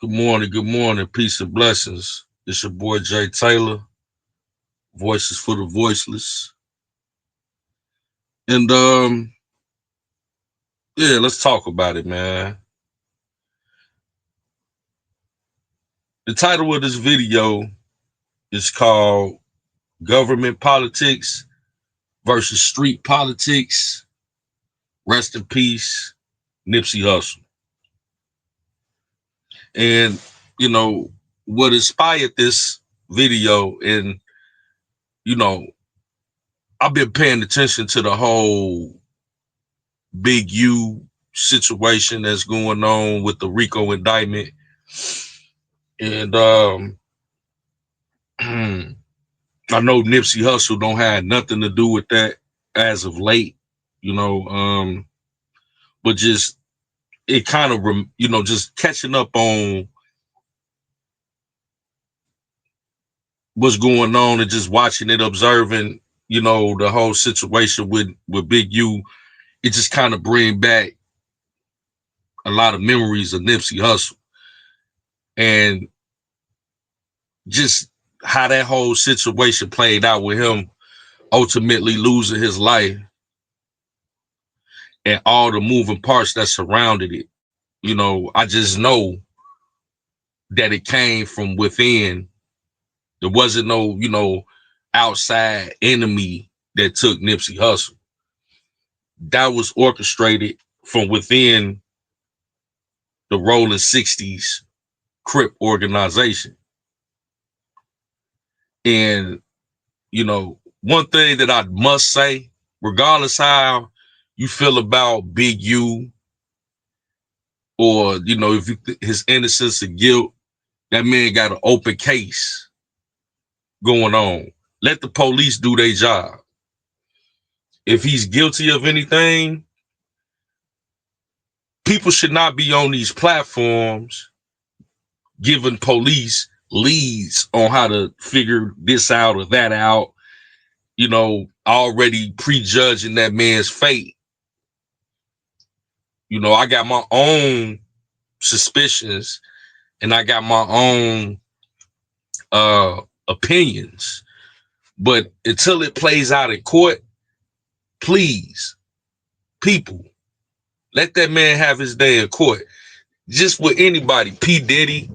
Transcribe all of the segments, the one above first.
Good morning, peace and blessings. It's your boy Jay Taylor, Voices for the Voiceless. And yeah, let's talk about it, man. The title of this video is called Government Politics versus Street Politics. Rest in peace, Nipsey Hussell. And you know, what inspired this video, and you know, I've been paying attention to the whole Big U situation that's going on with the RICO indictment. And I know Nipsey Hussle don't have nothing to do with that as of late, you know, but just it kind of just catching up on what's going on and just watching it, observing, the whole situation with Big U. It just kind of bring back a lot of memories of Nipsey Hussle and just how that whole situation played out with him ultimately losing his life and all the moving parts that surrounded it. I just know that it came from within. There wasn't no, outside enemy that took Nipsey Hussle. That was orchestrated from within the Rolling 60s Crip organization. And, one thing that I must say, regardless how you feel about Big U or, if his innocence or guilt, that man got an open case going on. Let the police do their job. If he's guilty of anything, people should not be on these platforms giving police leads on how to figure this out or that out, already prejudging that man's fate. I got my own suspicions and I got my own opinions. But until it plays out in court, please, people, let that man have his day in court. Just with anybody, P. Diddy,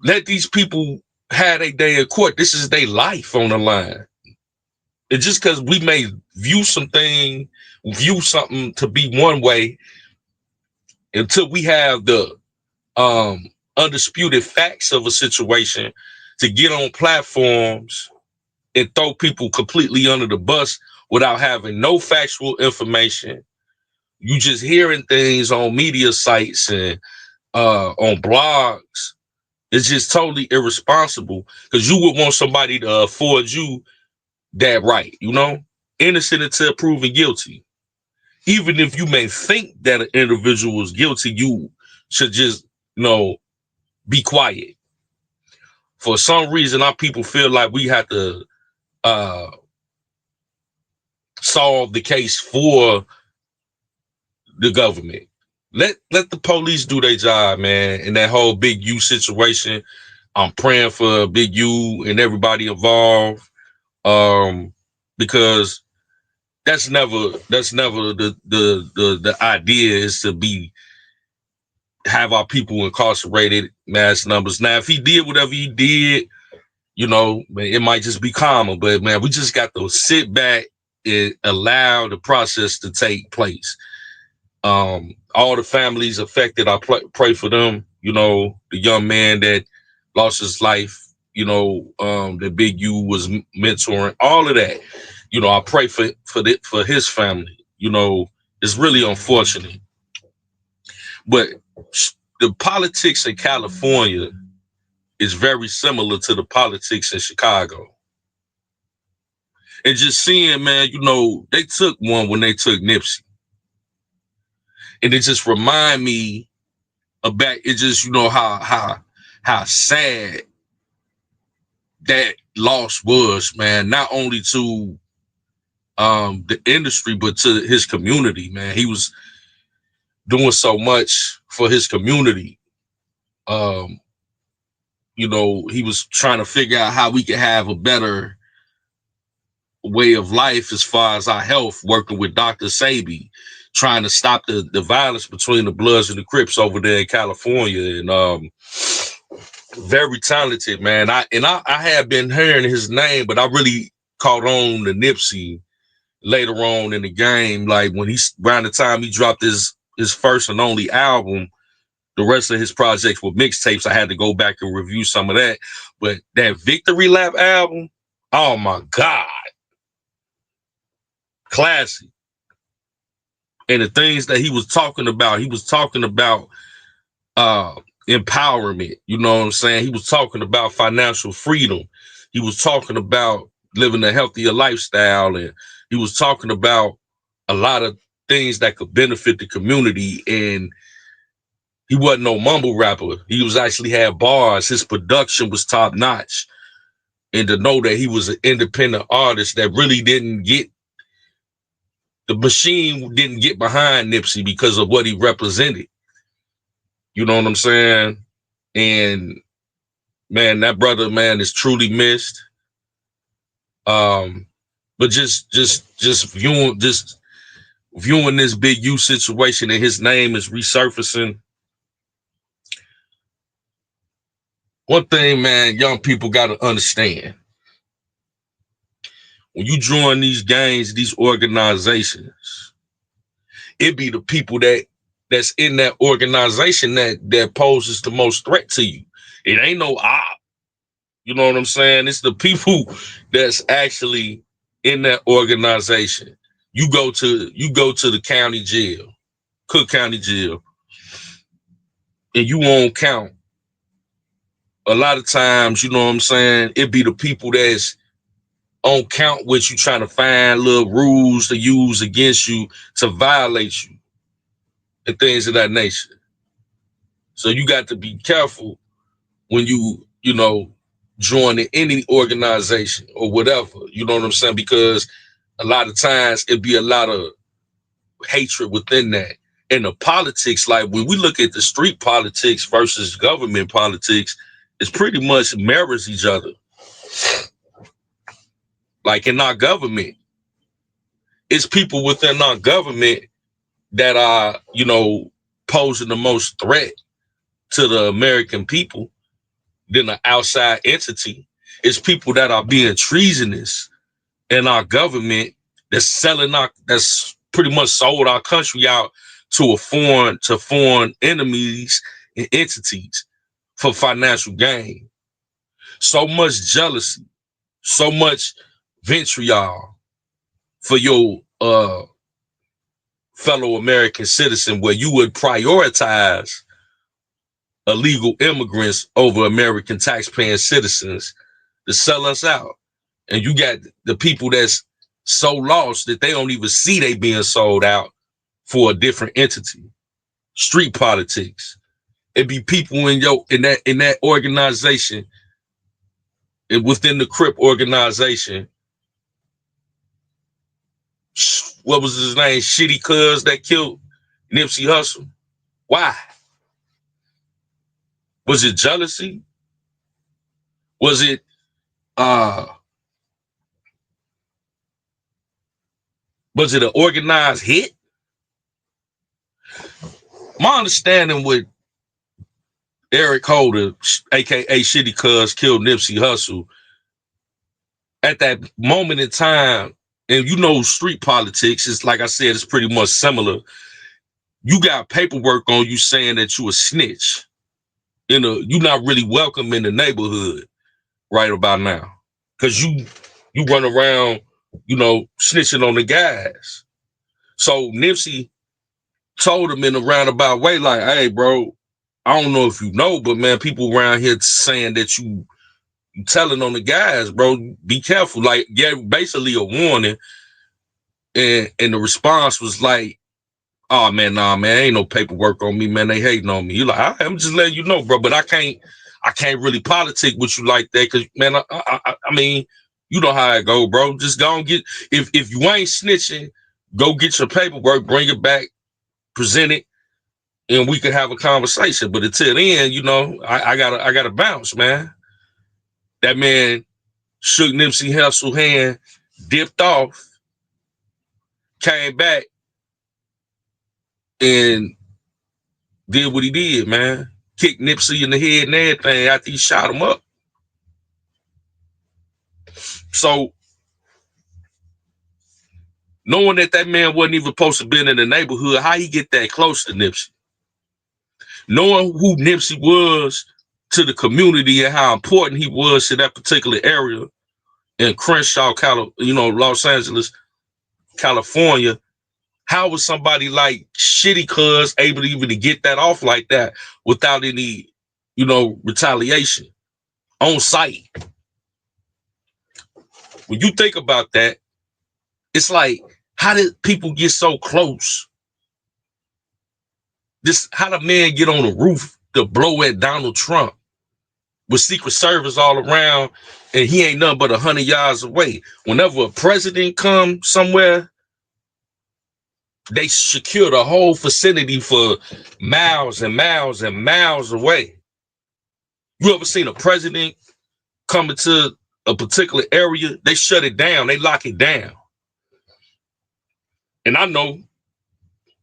let these people have their day in court. This is their life on the line. And just because we may view something to be one way, until we have the undisputed facts of a situation to get on platforms and throw people completely under the bus without having no factual information. You just hearing things on media sites and on blogs. It's just totally irresponsible because you would want somebody to afford you that right, innocent until proven guilty. Even if you may think that an individual is guilty, you should just, be quiet. For some reason, our people feel like we have to uh, solve the case for the government. Let the police do their job, man. In that whole Big U situation, I'm praying for Big U and everybody involved, because that's never the idea is to have our people incarcerated mass numbers. Now, if he did whatever he did, it might just be calmer. But man, we just got to sit back and allow the process to take place. All the families affected, I pray for them. The young man that lost his life, that Big U was mentoring, all of that. I pray for his family. It's really unfortunate. But the politics in California is very similar to the politics in Chicago. And just seeing, man, they took one when they took Nipsey. And it just remind me about it just, how sad that loss was, man, not only to the industry, but to his community, man. He was doing so much for his community. Um, he was trying to figure out how we could have a better way of life as far as our health, working with Dr. Sabi, trying to stop the violence between the Bloods and the Crips over there in California. And very talented, man. I had been hearing his name, but I really caught on to Nipsey later on in the game. Like when around the time he dropped his first and only album, the rest of his projects were mixtapes. I had to go back and review some of that. But that Victory Lap album, oh my God. Classic. And the things that he was talking about empowerment. You know what I'm saying? He was talking about financial freedom. He was talking about living a healthier lifestyle. And he was talking about a lot of things that could benefit the community. And he wasn't no mumble rapper. He was actually had bars. His production was top notch. And to know that he was an independent artist that really the machine didn't get behind Nipsey because of what he represented. You know what I'm saying? And man, that brother, man, is truly missed. But just viewing this Big U situation and his name is resurfacing. One thing, man, young people got to understand. When you join these gangs, these organizations, it be the people that's in that organization that poses the most threat to you. It ain't no op. You know what I'm saying? It's the people that's actually in that organization. You go to the county jail, Cook County Jail, and you won't count. A lot of times, you know what I'm saying, it be the people that's on count with you trying to find little rules to use against you to violate you and things of that nature. So you got to be careful when you join in any organization or whatever. You know what I'm saying? Because a lot of times it be a lot of hatred within that. And the politics, like when we look at the street politics versus government politics, it's pretty much mirrors each other. Like in our government, it's people within our government that are, posing the most threat to the American people than an outside entity. It's people that are being treasonous in our government that's pretty much sold our country out to foreign enemies and entities for financial gain. So much jealousy, so much vitriol for your fellow American citizen, where you would prioritize illegal immigrants over American taxpaying citizens to sell us out. And you got the people that's so lost that they don't even see they being sold out for a different entity. Street politics. It be people in that organization, and within the Crip organization. What was his name? Shitty Cuz that killed Nipsey Hussell. Why? Was it jealousy? Was it an organized hit? My understanding with Eric Holder, aka Shitty Cuz, killed Nipsey Hussell, at that moment in time, and street politics is, like I said, it's pretty much similar. You got paperwork on you saying that you a snitch. You're not really welcome in the neighborhood right about now. Cause you run around, snitching on the guys. So Nipsey told him in a roundabout way, like, hey, bro, I don't know if you know, but man, people around here saying that you telling on the guys, bro, be careful. Like, yeah, basically a warning. And the response was like, oh man, nah, man, ain't no paperwork on me, man. They hating on me. You like, I'm just letting you know, bro, but I can't really politic with you like that. Cause man, I mean, you know how it go, bro. Just go and get, if you ain't snitching, go get your paperwork, bring it back, present it. and we could have a conversation. But until then, you know, I gotta bounce, man. That man shook Nipsey Hussle hand, dipped off, came back, and did what he did, man. Kicked Nipsey in the head and everything after he shot him up. So, knowing that man wasn't even supposed to be in the neighborhood, how he get that close to Nipsey? Knowing who Nipsey was to the community and how important he was to that particular area in Crenshaw, Los Angeles, California, how was somebody like Shitty Cuz able to even to get that off like that without any, retaliation on site? When you think about that, it's like, how did people get so close? How the man get on the roof to blow at Donald Trump with Secret Service all around, and he ain't nothing but 100 yards away? Whenever a president comes somewhere, they secure the whole vicinity for miles and miles and miles away. You ever seen a president come into a particular area? They shut it down. They lock it down. And I know,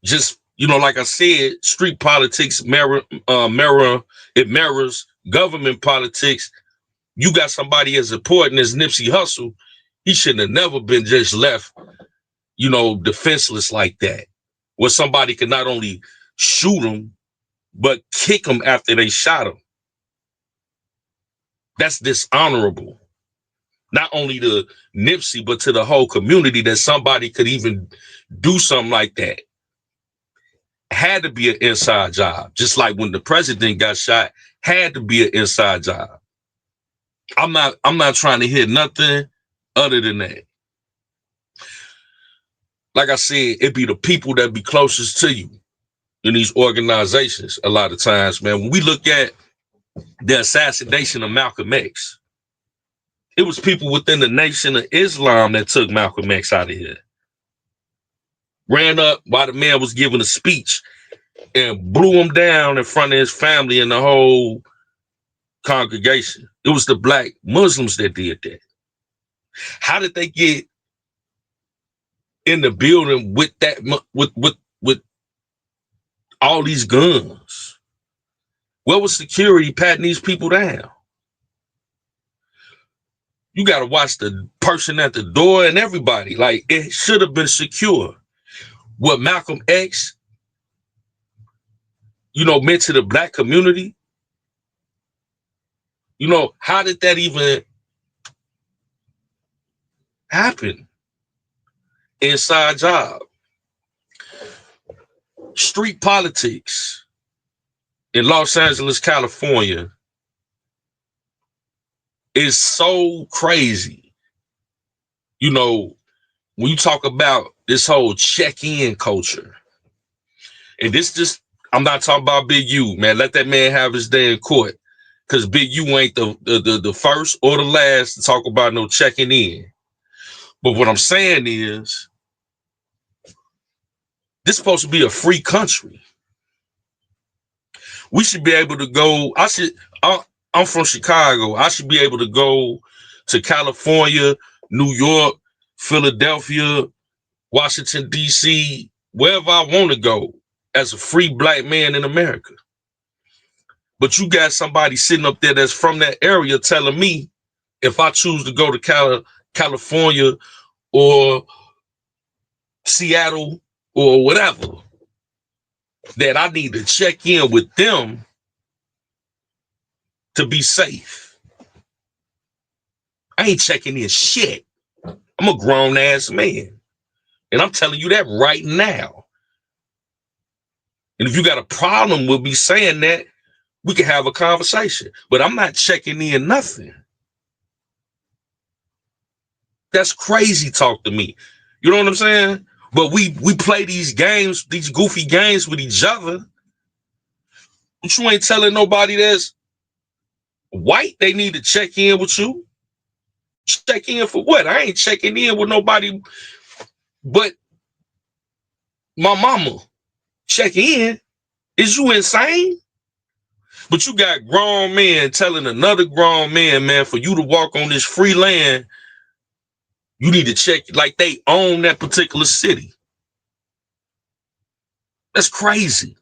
just, like I said, street politics mirrors government politics. You got somebody as important as Nipsey Hussle. He shouldn't have never been just left, defenseless like that, where somebody could not only shoot him, but kick him after they shot him. That's dishonorable. Not only to Nipsey, but to the whole community, that somebody could even do something like that. Had to be an inside job. Just like when the president got shot, had to be an inside job. I'm not trying to hear nothing other than that. Like I said, it be the people that be closest to you in these organizations a lot of times, man. When we look at the assassination of Malcolm X, it was people within the Nation of Islam that took Malcolm X out of here. Ran up while the man was giving a speech and blew him down in front of his family and the whole congregation. It was the black Muslims that did that. How did they get in the building with that, with all these guns? Where was security patting these people down? You got to watch the person at the door and everybody. Like, it should have been secure. What Malcolm X, meant to the black community, how did that even happen? Inside job. Street politics in Los Angeles, California is so crazy. When you talk about this whole check-in culture, and I'm not talking about Big U, man. Let that man have his day in court, because Big U ain't the first or the last to talk about no checking in. But what I'm saying is, this is supposed to be a free country. We should be able to go. I'm from Chicago. I should be able to go to California, New York, Philadelphia, Washington, D.C., wherever I want to go as a free black man in America. But you got somebody sitting up there that's from that area telling me, if I choose to go to California or Seattle or whatever, that I need to check in with them to be safe. I ain't checking in shit. I'm a grown ass man. And I'm telling you that right now. And if you got a problem with me saying that, we can have a conversation. But I'm not checking in nothing. That's crazy talk to me. You know what I'm saying? But we play these games, these goofy games with each other. But you ain't telling nobody that's white they need to check in with you. Check in for what? I ain't checking in with nobody but my mama. Check in. Is you insane? But you got grown men telling another grown man, for you to walk on this free land, you need to check like they own that particular city. That's crazy.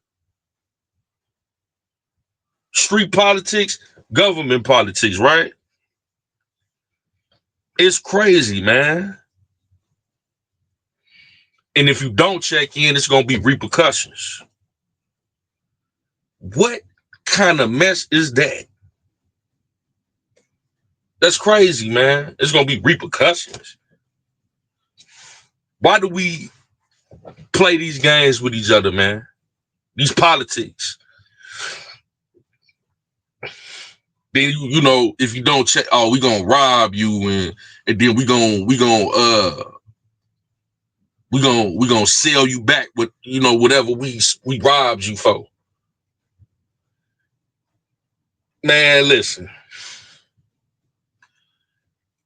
Street politics, government politics, right? It's crazy, man. And if you don't check in, it's going to be repercussions. What kind of mess is that? That's crazy, man. It's going to be repercussions. Why do we play these games with each other, man? These politics. Then you know, if you don't check, oh, we gonna rob you, and then we gonna sell you back with, you know, whatever we robbed you for. Man, listen.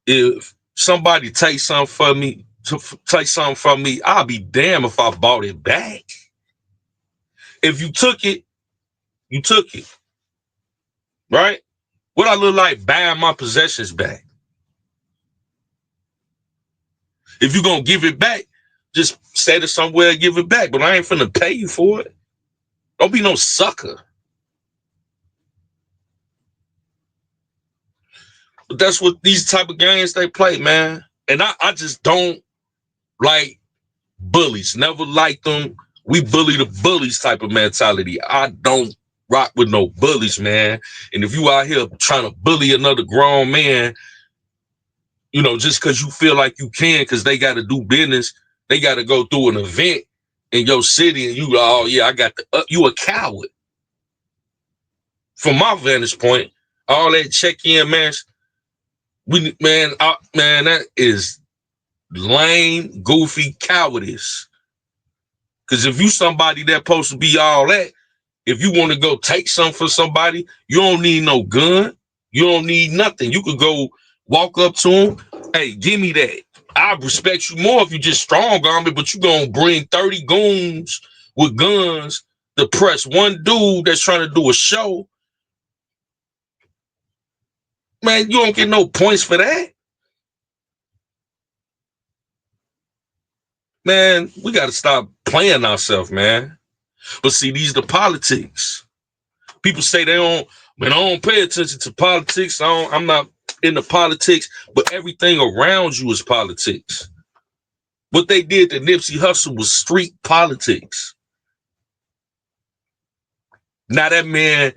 If somebody takes something from me, I'll be damned if I bought it back. If you took it, you took it. Right? What I look like buying my possessions back? If you're gonna give it back, just set it somewhere and give it back. But I ain't finna pay you for it. Don't be no sucker. But that's what these type of games they play, man. And I just don't like bullies. Never liked them. We bully the bullies type of mentality. I don't rock with no bullies, man. And if you out here trying to bully another grown man, you know, just because you feel like you can, because they got to do business, they got to go through an event in your city, and you, oh yeah, I got the, you a coward. From my vantage point, all that check-in, man, man, that is lame, goofy cowardice. Because if you somebody that supposed to be all that, if you want to go take something for somebody, you don't need no gun. You don't need nothing. You could go walk up to him. Hey, give me that. I respect you more if you just strong arm me, but you gonna bring 30 goons with guns to press one dude that's trying to do a show. Man, you don't get no points for that. Man, we got to stop playing ourselves, man. But see, these are the politics. People say they don't, man, I don't pay attention to politics. I'm not into politics, but everything around you is politics. What they did to Nipsey Hussell was street politics. Now that man,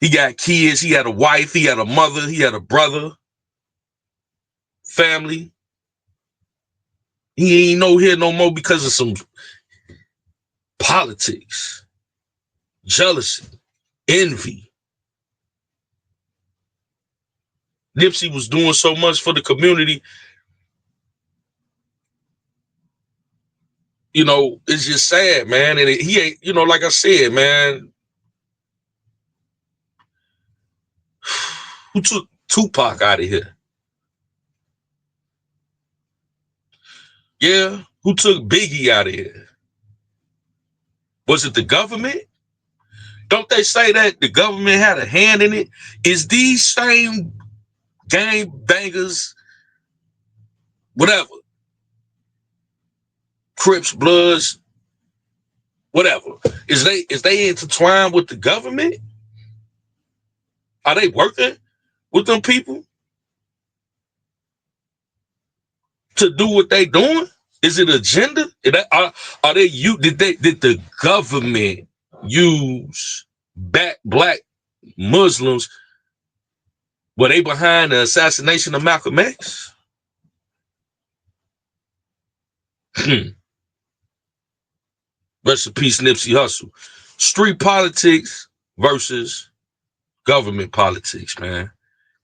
he got kids, he had a wife, he had a mother, he had a brother, family. He ain't no here no more because of some politics, jealousy, envy. Nipsey was doing so much for the community. You know, it's just sad, man. And he ain't, you know, like I said, man, who took Tupac out of here? Yeah, who took Biggie out of here? Was it the government? Don't they say that the government had a hand in it? Is these same gang bangers, whatever, Crips, Bloods, whatever, is they intertwined with the government? Are they working with them people to do what they doing? Is it agenda? Are they did the government use black Muslims? Were they behind the assassination of Malcolm X? Rest in peace, Nipsey Hussle. Street politics versus government politics, man.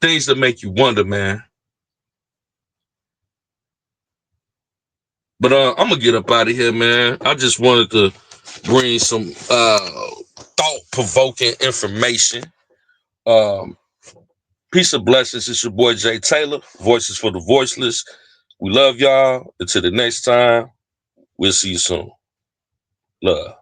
Things that make you wonder, man. But I'm gonna get up out of here, man. I just wanted to bring some thought-provoking information. Peace and blessings. It's your boy Jay Taylor, Voices for the Voiceless. We love y'all. Until the next time, we'll see you soon. Love.